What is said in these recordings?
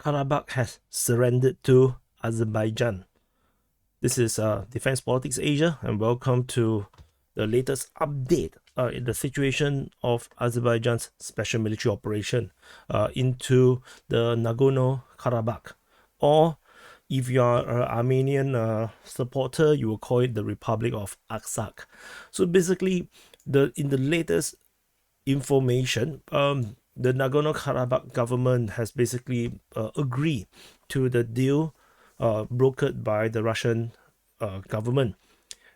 Karabakh has surrendered to Azerbaijan. This is Defense Politics Asia, and welcome to the latest update in the situation of Azerbaijan's special military operation into the Nagorno-Karabakh, or if you are an Armenian supporter, you will call it the Republic of Artsakh. So basically, in the latest information, the Nagorno-Karabakh government has basically agreed to the deal brokered by the Russian government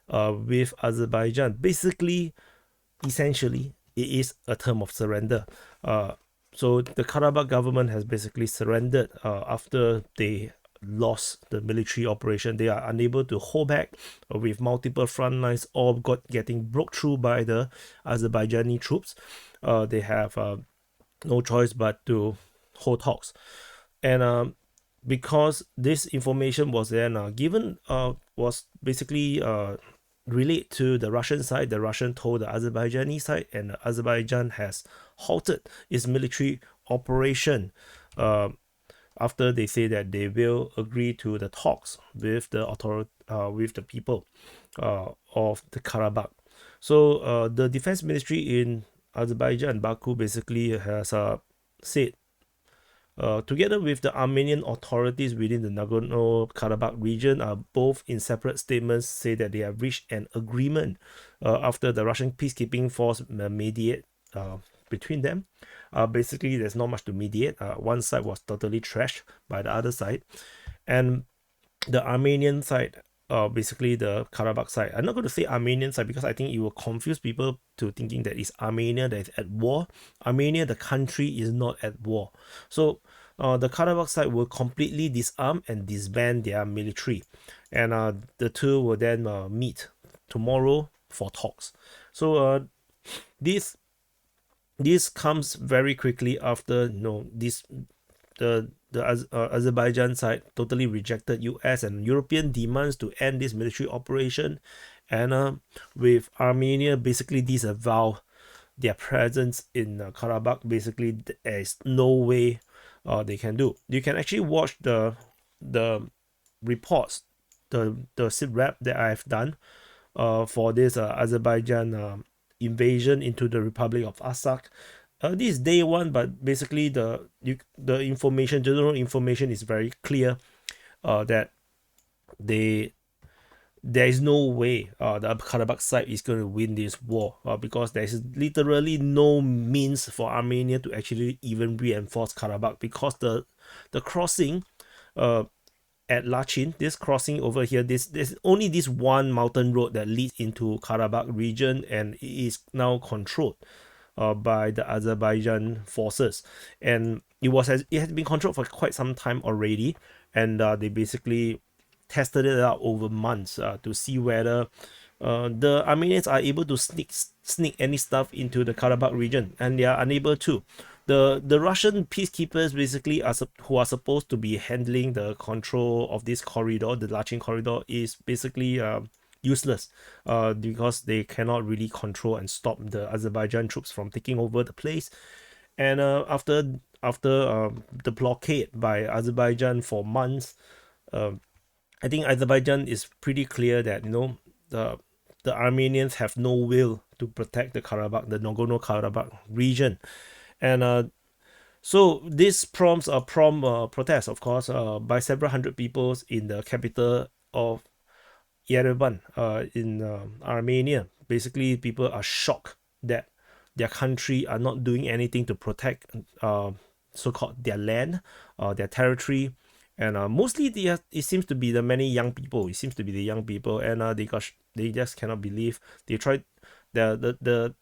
with Azerbaijan. Basically, essentially, it is a term of surrender. So the Karabakh government has basically surrendered after they lost the military operation. They are unable to hold back with multiple front lines, all getting broke through by the Azerbaijani troops. They have no choice but to hold talks. And because this information was then given, was basically relayed to the Russian side. The Russian told the Azerbaijani side, and Azerbaijan has halted its military operation after they say that they will agree to the talks with the with the people of the Karabakh. So the defense ministry in Azerbaijan, Baku, basically has said, together with the Armenian authorities within the Nagorno-Karabakh region, both in separate statements say that they have reached an agreement after the Russian peacekeeping force mediate between them. Basically, there's not much to mediate. One side was totally trashed by the other side, and the Armenian side, basically the Karabakh side. I'm not going to say Armenian side because I think it will confuse people to thinking that it's Armenia that is at war. Armenia, the country, is not at war. So the Karabakh side will completely disarm and disband their military, and the two will then meet tomorrow for talks. So this comes very quickly after the Azerbaijan side totally rejected US and European demands to end this military operation, and with Armenia basically disavow their presence in Karabakh. Basically, there is no way they can do. You can actually watch the reports, the sit rep that I've done for this Azerbaijan invasion into the Republic of Artsakh. This is day one, but basically the information, general information, is very clear that there is no way the Karabakh side is going to win this war because there is literally no means for Armenia to actually even reinforce Karabakh, because the crossing at Lachin, this crossing over here, there's only this one mountain road that leads into Karabakh region, and it is now controlled by the Azerbaijan forces, and it has been controlled for quite some time already, and they basically tested it out over months to see whether the Armenians are able to sneak any stuff into the Karabakh region, and they are unable to. The Russian peacekeepers basically who are supposed to be handling the control of this corridor, the Lachin corridor, is basically useless because they cannot really control and stop the Azerbaijan troops from taking over the place. And after the blockade by Azerbaijan for months, I think Azerbaijan is pretty clear that the Armenians have no will to protect the Nagorno-Karabakh region, and so this prompts a protest, of course, by several hundred people in the capital of Yerevan in Armenia. Basically, people are shocked that their country are not doing anything to protect so-called their land, their territory, and mostly it seems to be the many young people. It seems to be the young people, and they just cannot believe. They tried the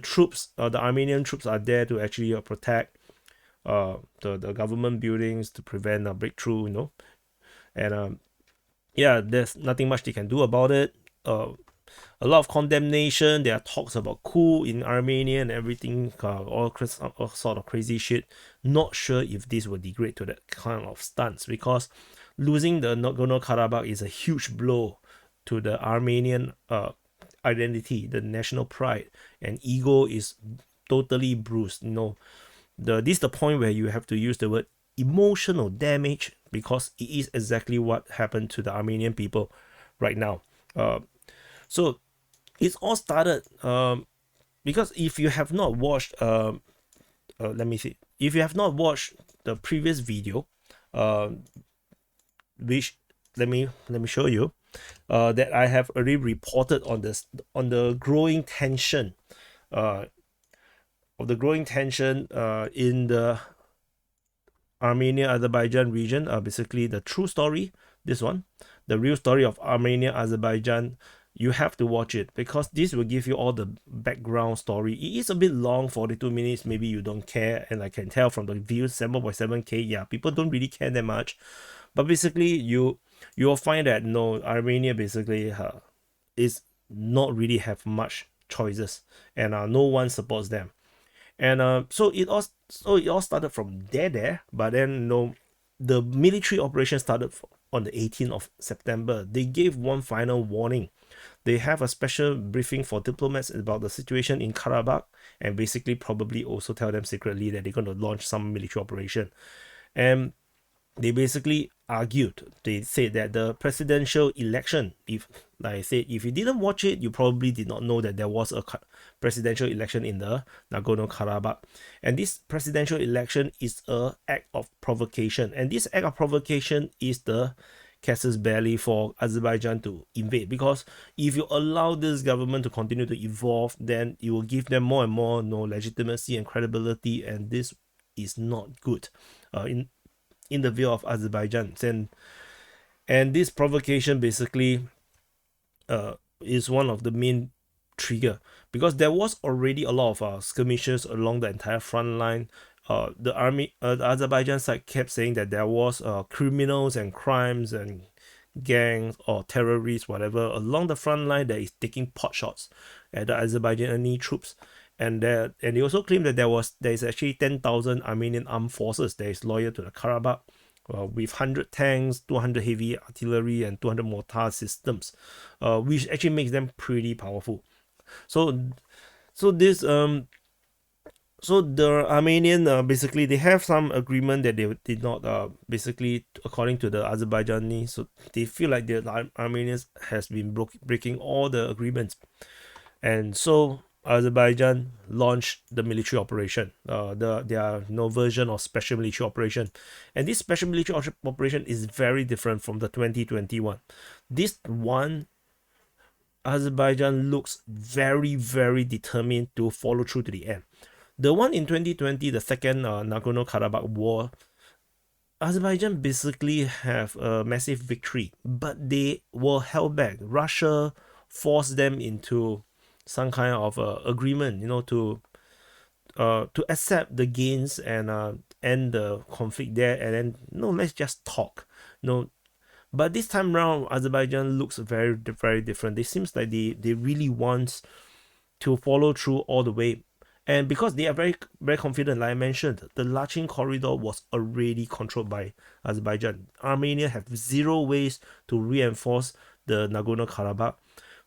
troops, the Armenian troops, are there to actually protect the government buildings to prevent a breakthrough, and yeah, there's nothing much they can do about it. A lot of condemnation. There are talks about coup in Armenia and everything, all sort of crazy shit. Not sure if this will degrade to that kind of stance, because losing the Nagorno-Karabakh is a huge blow to the Armenian identity, the national pride and ego is totally bruised. This is the point where you have to use the word emotional damage, because it is exactly what happened to the Armenian people right now. So it's all started because if you have not watched, let me see, if you have not watched the previous video, which let me show you, that I have already reported on this, on the growing tension, in the Armenia Azerbaijan region. Basically the true story, this one, the real story of Armenia Azerbaijan. You have to watch it because this will give you all the background story. It is a bit long, 42 minutes. Maybe you don't care, and I can tell from the views, 7.7k. Yeah, people don't really care that much. But basically, you'll find that no, Armenia basically is not really have much choices, and no one supports them. And so it all started from there. But then the military operation started on the 18th of September. They gave one final warning. They have a special briefing for diplomats about the situation in Karabakh, and basically probably also tell them secretly that they're going to launch some military operation. And they basically argued, they said that the presidential election, if like I said, if you didn't watch it, you probably did not know that there was a presidential election in the Nagorno-Karabakh. And this presidential election is an act of provocation, and this act of provocation is the casus belli for Azerbaijan to invade, because if you allow this government to continue to evolve, then it will give them more and more legitimacy and credibility, and this is not good in the view of Azerbaijan. And this provocation basically is one of the main trigger, because there was already a lot of skirmishes along the entire front line. The Azerbaijan side kept saying that there was criminals and crimes and gangs or terrorists, whatever, along the front line that is taking pot shots at the Azerbaijani troops. And they also claim that there is actually 10,000 Armenian armed forces that is loyal to the Karabakh, with 100 tanks, 200 heavy artillery, and 200 mortar systems, which actually makes them pretty powerful. So the Armenian, basically they have some agreement that they did not, basically according to the Azerbaijani, so they feel like the Armenians has been breaking all the agreements, and so Azerbaijan launched the military operation, their version of special military operation. And this special military operation is very different from the 2021. This one, Azerbaijan looks very, very determined to follow through to the end. The one in 2020, the second Nagorno-Karabakh war, Azerbaijan basically have a massive victory, but they were held back. Russia forced them into some kind of agreement, to accept the gains and end the conflict there, and then let's just talk. But this time around, Azerbaijan looks very, very different. It seems like they really want to follow through all the way. And because they are very, very confident, like I mentioned, the Lachin corridor was already controlled by Azerbaijan. Armenia have zero ways to reinforce the Nagorno-Karabakh.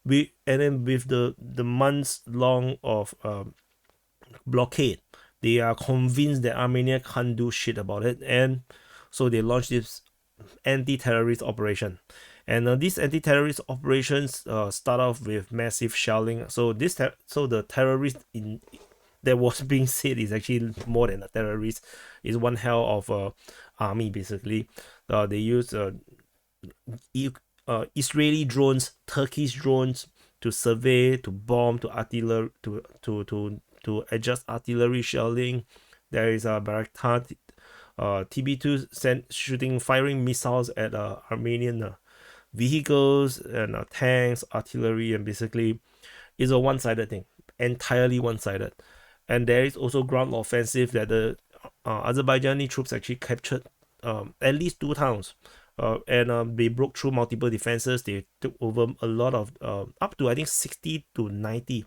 And then with the months long of blockade, they are convinced that Armenia can't do shit about it, and so they launched this anti-terrorist operation. And these anti-terrorist operations start off with massive shelling. So the terrorist that was being said is actually more than a terrorist. It's one hell of army basically. They use Israeli drones, Turkish drones to survey, to bomb, to artillery, to adjust artillery shelling. There is a Bayraktar TB2 firing missiles at Armenian vehicles and tanks, artillery, and basically it's a one-sided thing, entirely one-sided. And there is also ground offensive that the Azerbaijani troops actually captured at least 2 towns. And they broke through multiple defenses. They took over a lot of up to I think 60 to 90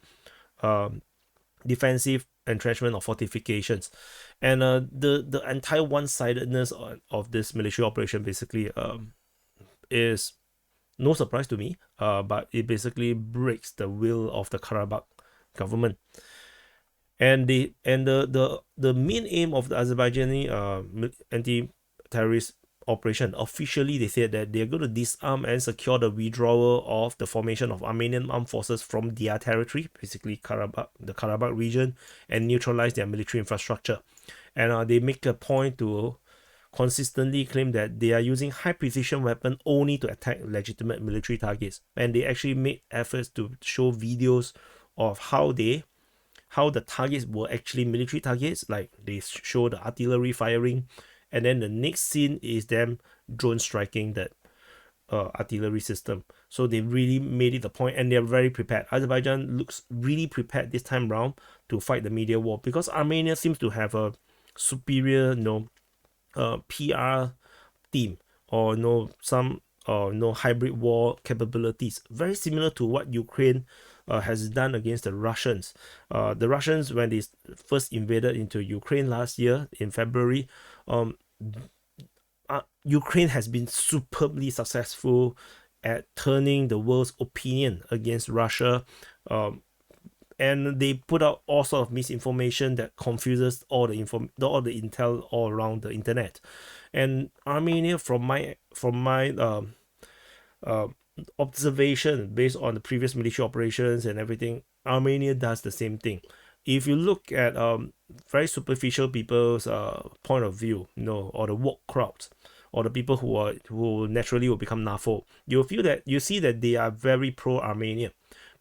defensive entrenchment or fortifications. And the entire one-sidedness of this military operation basically is no surprise to me, but it basically breaks the will of the Karabakh government. The main aim of the Azerbaijani anti-terrorist operation, officially they said that they're going to disarm and secure the withdrawal of the formation of Armenian armed forces from their territory, basically Karabakh, the Karabakh region, and neutralize their military infrastructure. And they make a point to consistently claim that they are using high precision weapons only to attack legitimate military targets. And they actually made efforts to show videos of how the targets were actually military targets, like they show the artillery firing, and then the next scene is them drone striking that artillery system. So they really made it a point, and they're very prepared. Azerbaijan looks really prepared this time round to fight the media war, because Armenia seems to have a superior PR team, or some hybrid war capabilities, very similar to what Ukraine has done against the Russians. The Russians, when they first invaded into Ukraine last year in February, Ukraine has been superbly successful at turning the world's opinion against Russia, and they put out all sort of misinformation that confuses all the intel all around the internet. And Armenia, from my observation based on the previous military operations and everything, Armenia does the same thing. If you look at very superficial people's point of view, or the woke crowds, or the people who naturally will become NAFO, you see that they are very pro-Armenia,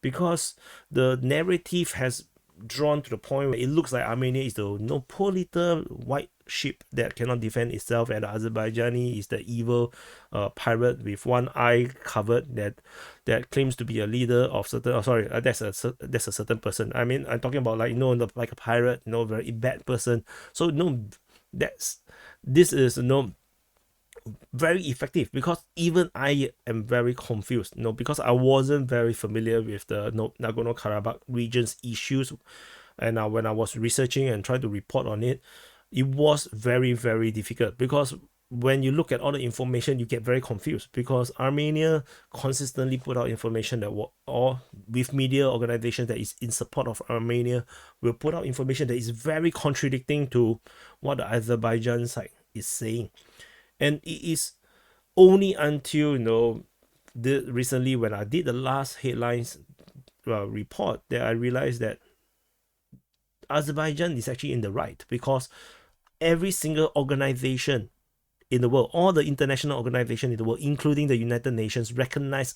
because the narrative has drawn to the point where it looks like Armenia is the poor little white sheep that cannot defend itself, and Azerbaijani is the evil pirate with one eye covered that claims to be a leader of certain. That's a certain person. I mean, I'm talking about like a pirate, very bad person. So this is very effective, because even I am very confused, because I wasn't very familiar with the Nagorno-Karabakh region's issues, and when I was researching and trying to report on it, it was very, very difficult, because when you look at all the information, you get very confused, because Armenia consistently put out information or with media organizations that is in support of Armenia will put out information that is very contradicting to what the Azerbaijan side is saying. And it is only until recently, when I did the last headlines report, that I realized that Azerbaijan is actually in the right, because every single organization in the world, all the international organizations in the world, including the United Nations, recognize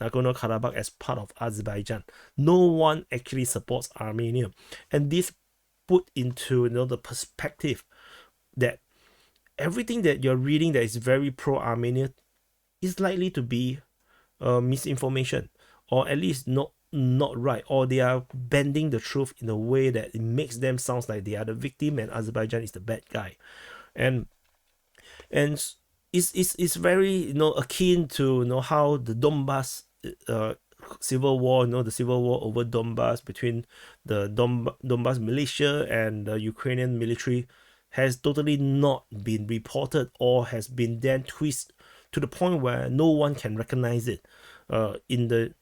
Nagorno-Karabakh as part of Azerbaijan. No one actually supports Armenia, and this put into the perspective that everything that you're reading that is very pro-Armenia is likely to be misinformation, or at least not right, or they are bending the truth in a way that it makes them sound like they are the victim and Azerbaijan is the bad guy. And it's very akin to how the Donbass civil war, the civil war over Donbass between the Donbass militia and the Ukrainian military has totally not been reported, or has been then twisted to the point where no one can recognize it in the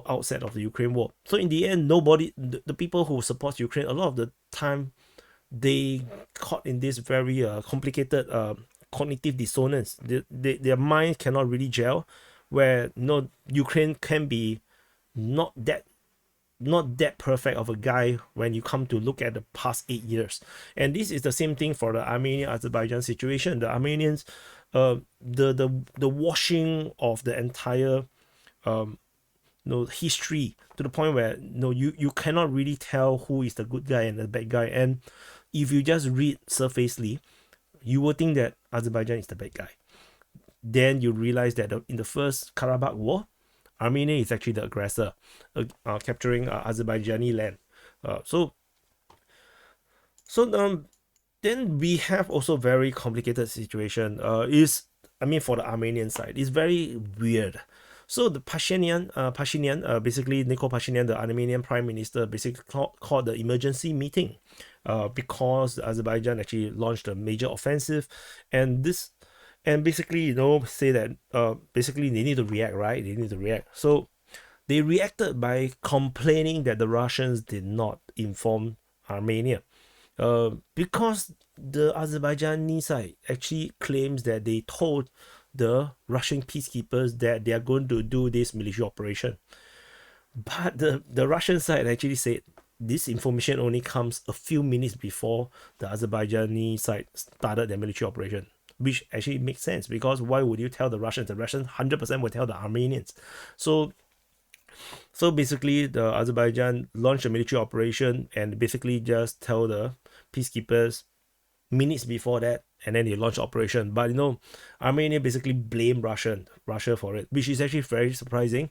outset of the Ukraine war. So in the end, nobody, the people who support Ukraine, a lot of the time, they caught in this very complicated cognitive dissonance. Their mind cannot really gel, where Ukraine can be not that perfect of a guy when you come to look at the past 8 years. And this is the same thing for the Armenia-Azerbaijan situation. The Armenians, the washing of the entire history, to the point where you cannot really tell who is the good guy and the bad guy. And if you just read surfacely, you will think that Azerbaijan is the bad guy. Then you realize that in the first Karabakh war, Armenia is actually the aggressor, capturing Azerbaijani land. Then we have also very complicated situation. For the Armenian side, it's very weird. So the Pashinyan, basically Nikol Pashinyan, the Armenian Prime Minister, basically called the emergency meeting, because Azerbaijan actually launched a major offensive, and basically say that basically they need to react, right? They need to react. So they reacted by complaining that the Russians did not inform Armenia. Because the Azerbaijani side actually claims that they told the Russian peacekeepers that they are going to do this military operation. But the Russian side actually said this information only comes a few minutes before the Azerbaijani side started their military operation, which actually makes sense, because why would you tell the Russians? The Russians 100% would tell the Armenians. So basically, the Azerbaijan launched a military operation and basically just tell the peacekeepers minutes before that, and then they launched operation. But Armenia basically blamed Russia for it, which is actually very surprising.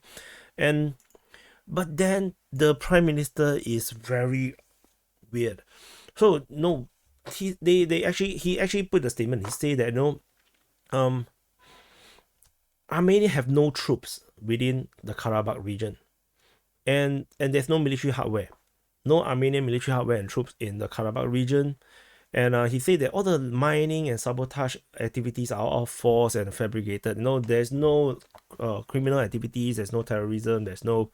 But then the prime minister is very weird. So no, he actually put a statement. He said that Armenia have no troops within the Karabakh region, and there's no military hardware, no Armenian military hardware and troops in the Karabakh region. And he said that all the mining and sabotage activities are all false and fabricated. There's no criminal activities, there's no terrorism, there's no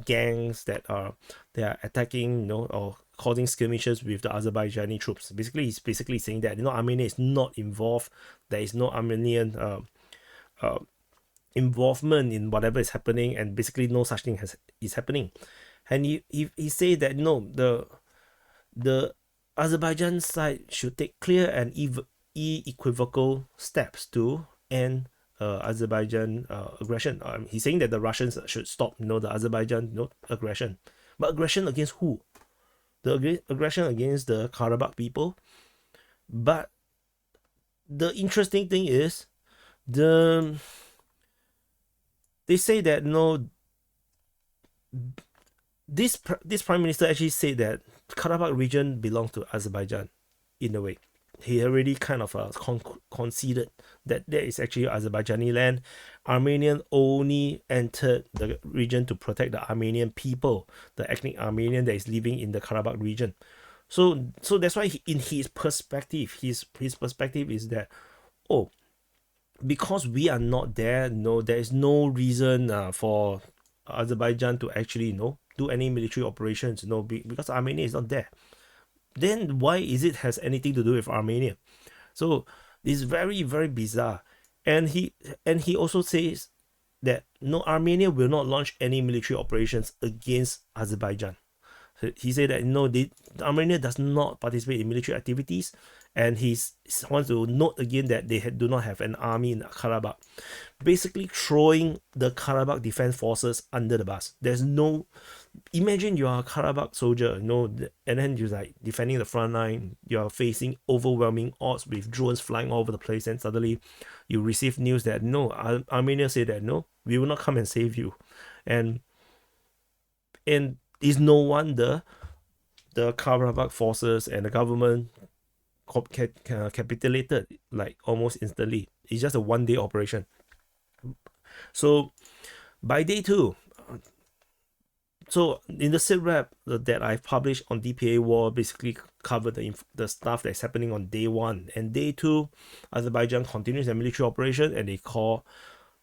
gangs that are attacking, or causing skirmishes with the Azerbaijani troops. Basically, he's basically saying that Armenia is not involved. There is no Armenian involvement in whatever is happening, and basically no such thing is happening. And he said that the Azerbaijan side should take clear and unequivocal steps to end Azerbaijan aggression. He's saying that the Russians should stop the Azerbaijan aggression. But aggression against who? The aggression against the Karabakh people. But the interesting thing is they say that this prime minister actually said that Karabakh region belongs to Azerbaijan in a way. He already kind of conceded that there is actually Azerbaijani land. Armenian only entered the region to protect the Armenian people, the ethnic Armenian that is living in the Karabakh region. So that's why in his perspective, his perspective is that, because we are not there, there is no reason for Azerbaijan to actually do any military operations, because Armenia is not there. Then why is it has anything to do with Armenia? So it's very, very bizarre. And he also says that Armenia will not launch any military operations against Azerbaijan. So he said that Armenia does not participate in military activities, and he wants to note again that they do not have an army in Karabakh, basically throwing the Karabakh defense forces under the bus. There's no, imagine you are a Karabakh soldier, and then you're like defending the front line, you're facing overwhelming odds with drones flying all over the place, and suddenly you receive news that Armenia say that we will not come and save you. And it's no wonder the Karabakh forces and the government capitulated like almost instantly. It's just a one-day operation. So by day 2, so in the sit rep that I've published on DPA War, basically covered the stuff that's happening on day 1 and day 2. Azerbaijan continues their military operation, and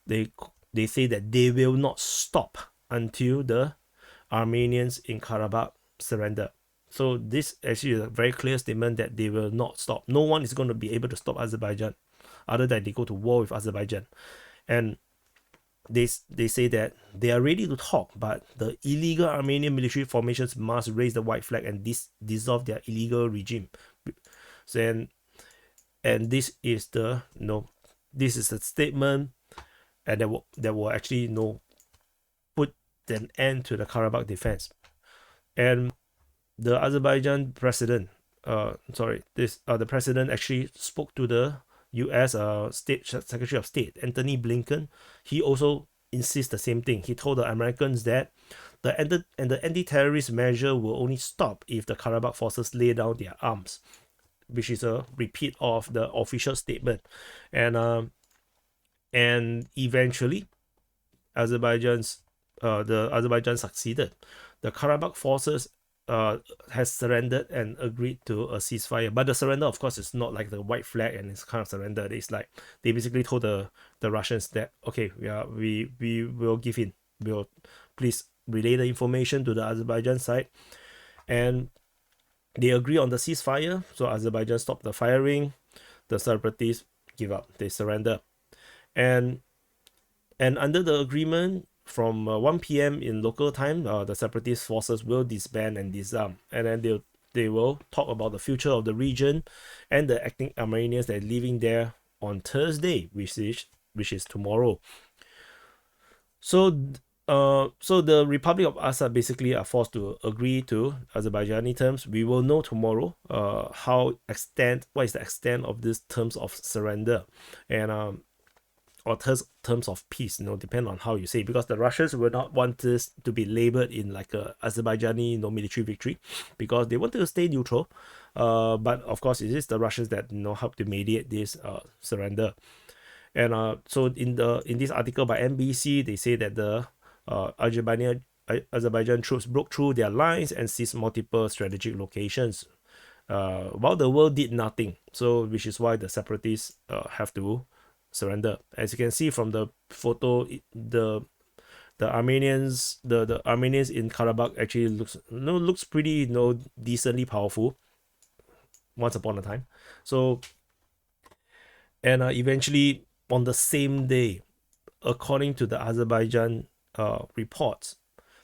they say that they will not stop until the Armenians in Karabakh surrender. So this actually is a very clear statement that they will not stop. No one is going to be able to stop Azerbaijan, other than they go to war with Azerbaijan. And they say that they are ready to talk, but the illegal Armenian military formations must raise the white flag and dissolve their illegal regime. So, and this is the this is the statement, and that will actually put an end to the Karabakh defense. And the Azerbaijan president, the president actually spoke to the U.S. State Secretary of State Anthony Blinken. He also insists the same thing. He told the Americans that the anti-terrorist measure will only stop if the Karabakh forces lay down their arms, which is a repeat of the official statement. And eventually, Azerbaijan succeeded. The Karabakh forces has surrendered and agreed to a ceasefire. But the surrender, of course, is not like the white flag and it's kind of surrender. It's like they basically told the Russians that, okay, we will give in. will please relay the information to the Azerbaijan side. And they agree on the ceasefire. So Azerbaijan stopped the firing. The separatists give up. They surrender. And under the agreement, from 1 p.m. in local time, the separatist forces will disband and disarm. And then they will talk about the future of the region and the acting Armenians that are living there on Thursday, which is tomorrow. So the Republic of Artsakh basically are forced to agree to Azerbaijani terms. We will know tomorrow what is the extent of these terms of surrender, and or terms of peace, depend on how you say, because the Russians will not want this to be labeled in like a Azerbaijani military victory, because they wanted to stay neutral. But of course, it is the Russians that help to mediate this surrender. And so in this article by NBC, they say that the Azerbaijan troops broke through their lines and seized multiple strategic locations, while the world did nothing. So which is why the separatists have to surrender. As you can see from the photo, the Armenians in Karabakh actually looks pretty decently powerful once upon a time. So and eventually on the same day, according to the Azerbaijan reports,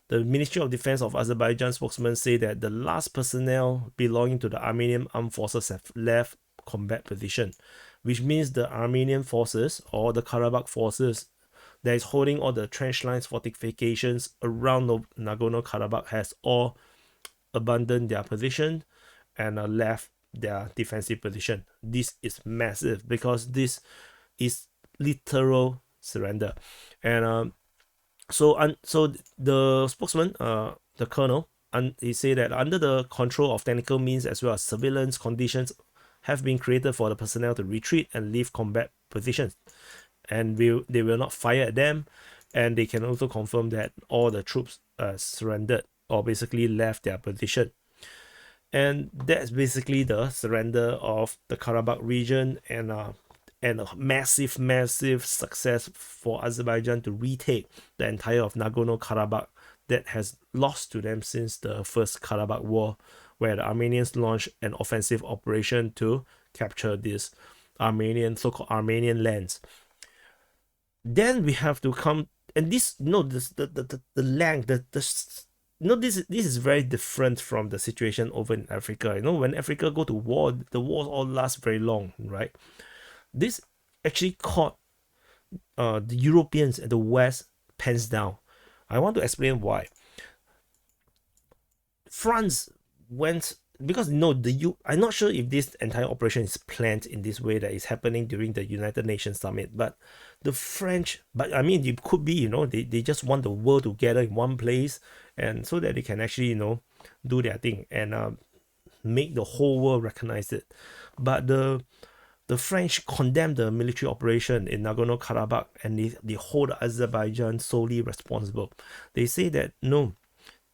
the Ministry of Defense of Azerbaijan spokesman say that the last personnel belonging to the Armenian armed forces have left combat position, which means the Armenian forces or the Karabakh forces that is holding all the trench lines, fortifications around Nagorno-Karabakh has all abandoned their position and left their defensive position. This is massive because this is literal surrender. And so the spokesman, the colonel, and he said that under the control of technical means as well as surveillance, conditions have been created for the personnel to retreat and leave combat positions, and they will not fire at them. And they can also confirm that all the troops surrendered or basically left their position. And that's basically the surrender of the Karabakh region, and a massive success for Azerbaijan to retake the entire of Nagorno-Karabakh that has lost to them since the first Karabakh war, where the Armenians launched an offensive operation to capture this so-called Armenian lands. Then we have to come, and this the length, this is very different from the situation over in Africa. When Africa go to war, the wars all last very long, right? This actually caught the Europeans and the West pants down. I want to explain why. France went, because I'm not sure if this entire operation is planned in this way that is happening during the United Nations summit, but the French, it could be, they just want the world to gather in one place, and so that they can actually, do their thing and make the whole world recognize it. But the French condemned the military operation in Nagorno-Karabakh, and they hold Azerbaijan solely responsible. They say that no,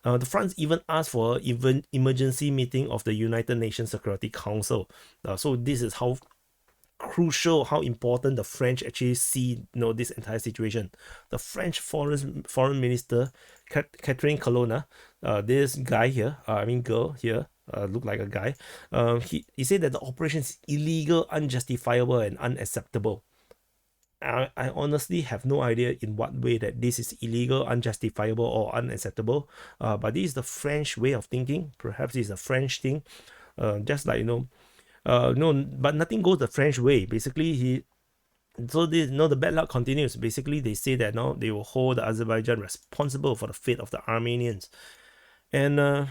the France even asked for an emergency meeting of the United Nations Security Council. So this is how crucial, how important the French actually see this entire situation. The French foreign minister Catherine Colonna, this guy here, girl here, look like a guy, he said that the operation is illegal, unjustifiable, and unacceptable. I honestly have no idea in what way that this is illegal, unjustifiable, or unacceptable. But this is the French way of thinking. Perhaps it's a French thing. Just like no, but nothing goes the French way. Basically, the bad luck continues. Basically, they say that now they will hold Azerbaijan responsible for the fate of the Armenians, and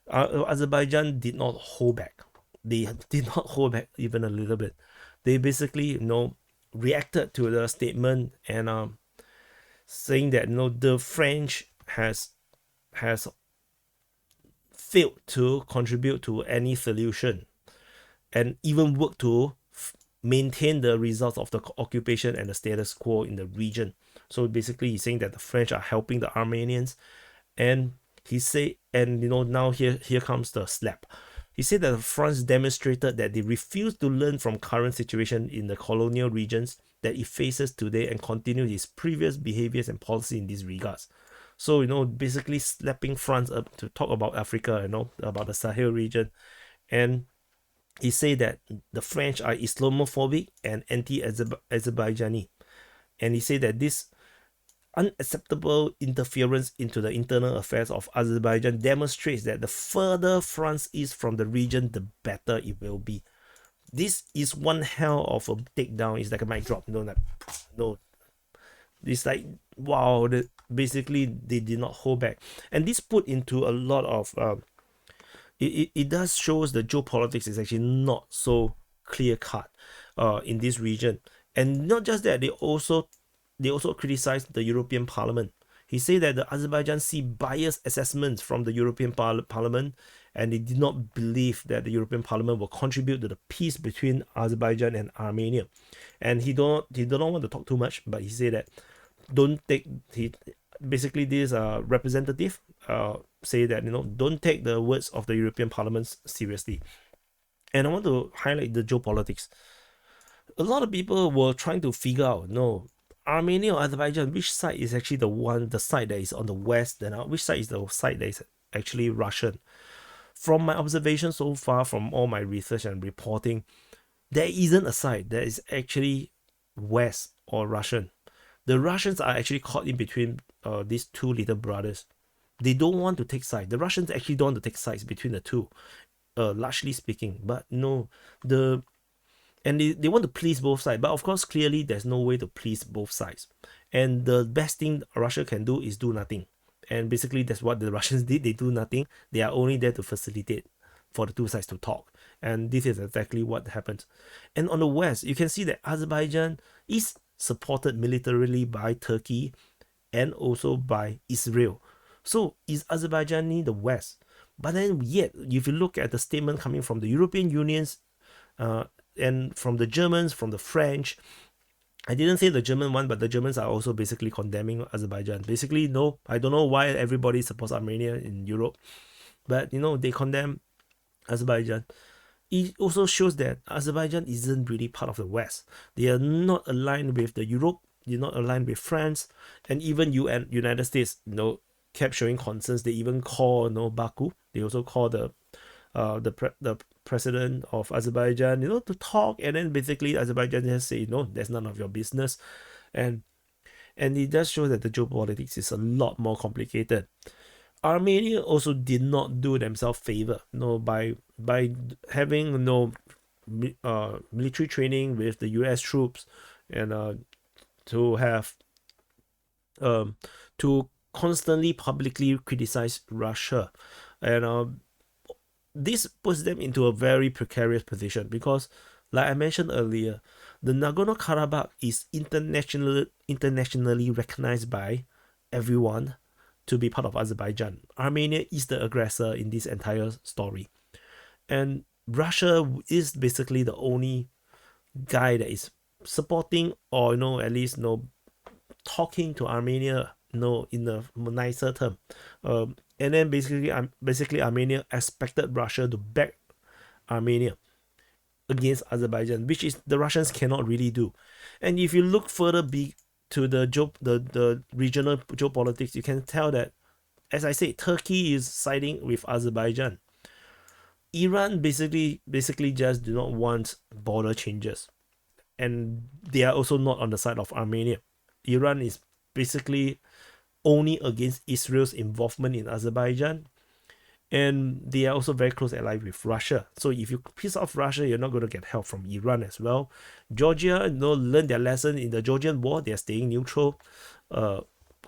Azerbaijan did not hold back. They did not hold back even a little bit. They basically, reacted to the statement and saying that the French has failed to contribute to any solution and even work to maintain the results of the occupation and the status quo in the region. So basically he's saying that the French are helping the Armenians, and he say, and now here comes the slap. He said that France demonstrated that they refuse to learn from current situation in the colonial regions that it faces today and continue its previous behaviors and policy in these regards. So, basically slapping France up to talk about Africa, about the Sahel region. And he said that the French are Islamophobic and anti-Azerbaijani. And he said that this unacceptable interference into the internal affairs of Azerbaijan demonstrates that the further France is from the region, the better it will be. This is one hell of a takedown. It's like a mic drop. It's like, wow, basically they did not hold back. And this put into a lot of, it does shows the geopolitics is actually not so clear cut in this region. And not just that, they also criticized the European Parliament. He said that the Azerbaijan see biased assessments from the European Parliament, and they did not believe that the European Parliament will contribute to the peace between Azerbaijan and Armenia. And he don't want to talk too much, but he said that basically this representative say that don't take the words of the European Parliament seriously. And I want to highlight the geopolitics. A lot of people were trying to figure out, Armenia or Azerbaijan, which side is actually the side that is on the west, and which side is the side that is actually Russian. From my observation so far, from all my research and reporting, there isn't a side that is actually west or Russian. The Russians are actually caught in between these two little brothers. They don't want to take sides. The Russians actually don't want to take sides between the two, largely speaking. But no, and they want to please both sides. But of course, clearly, there's no way to please both sides. And the best thing Russia can do is do nothing. And basically, that's what the Russians did. They do nothing. They are only there to facilitate for the two sides to talk. And this is exactly what happened. And on the west, you can see that Azerbaijan is supported militarily by Turkey and also by Israel. So is Azerbaijan the west? But then yet, if you look at the statement coming from the European Unions and from the Germans, from the French, I didn't say the German one, but the Germans are also basically condemning Azerbaijan. Basically, no, I don't know why everybody supports Armenia in Europe, but they condemn Azerbaijan. It also shows that Azerbaijan isn't really part of the West. They are not aligned with the Europe. They're not aligned with France, and even United States, kept showing concerns. They even call Baku. They also call the president of Azerbaijan, to talk, and then basically Azerbaijan just say, that's none of your business, and it does show that the geopolitics is a lot more complicated. Armenia also did not do themselves favor, by having military training with the U.S. troops, and to have to constantly publicly criticize Russia, and this puts them into a very precarious position because, like I mentioned earlier, the Nagorno-Karabakh is internationally recognized by everyone to be part of Azerbaijan. Armenia is the aggressor in this entire story. And Russia is basically the only guy that is supporting or, at least, talking to Armenia, in a nicer term. And then basically Armenia expected Russia to back Armenia against Azerbaijan, which is the Russians cannot really do. And if you look further to the regional geopolitics, you can tell that, as I say, Turkey is siding with Azerbaijan. Iran basically just do not want border changes, and they are also not on the side of Armenia. Iran is basically only against Israel's involvement in Azerbaijan, and they are also very close allied with Russia. So if you piss off Russia, you're not going to get help from Iran as well. Georgia, learned their lesson in the Georgian war. They're staying neutral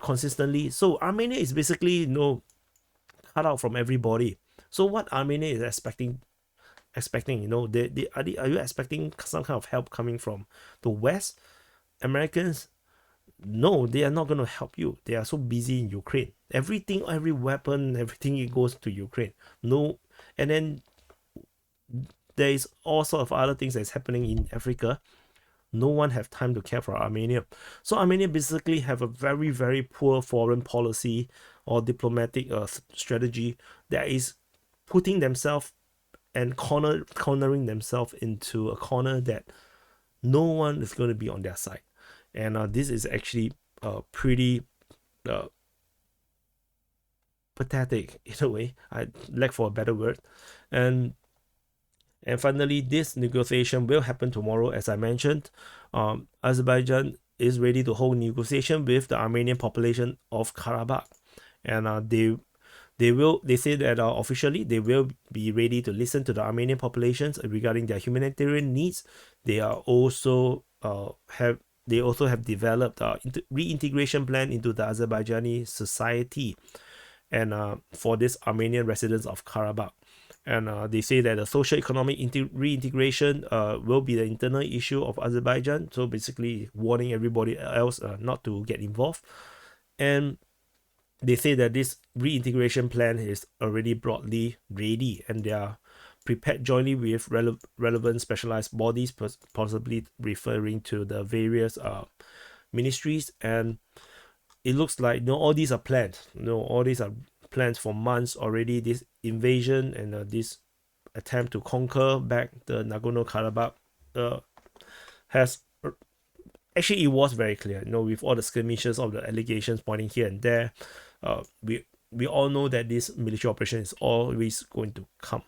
consistently. So Armenia is basically cut out from everybody. So what Armenia is expecting, are you expecting some kind of help coming from the West? Americans? No, they are not going to help you. They are so busy in Ukraine. Everything, every weapon, everything, it goes to Ukraine. No, and then there is all sort of other things that's happening in Africa. No one have time to care for Armenia. So Armenia basically have a very, very poor foreign policy or diplomatic strategy that is putting themselves and cornering themselves into a corner that no one is going to be on their side. And this is actually pretty pathetic in a way. I lack for a better word. And finally, this negotiation will happen tomorrow, as I mentioned. Azerbaijan is ready to hold negotiation with the Armenian population of Karabakh, and they say that officially they will be ready to listen to the Armenian populations regarding their humanitarian needs. They are also have developed a reintegration plan into the Azerbaijani society, and for this Armenian residents of Karabakh. And they say that the social economic reintegration will be the internal issue of Azerbaijan. So basically warning everybody else not to get involved. And they say that this reintegration plan is already broadly ready, and they are prepared jointly with relevant specialized bodies, possibly referring to the various ministries. And it looks like all these are planned. All these are plans for months already. This invasion and this attempt to conquer back the Nagorno-Karabakh has actually, it was very clear, with all the skirmishes of the allegations pointing here and there. We all know that this military operation is always going to come.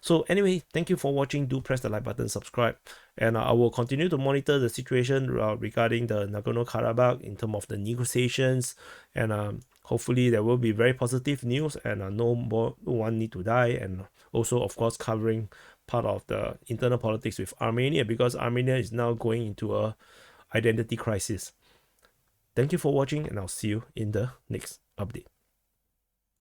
So anyway, thank you for watching. Do press the like button, subscribe, and I will continue to monitor the situation regarding the Nagorno-Karabakh in terms of the negotiations, and hopefully there will be very positive news, and no one need to die, and also of course covering part of the internal politics with Armenia, because Armenia is now going into a identity crisis. Thank you for watching, and I'll see you in the next update.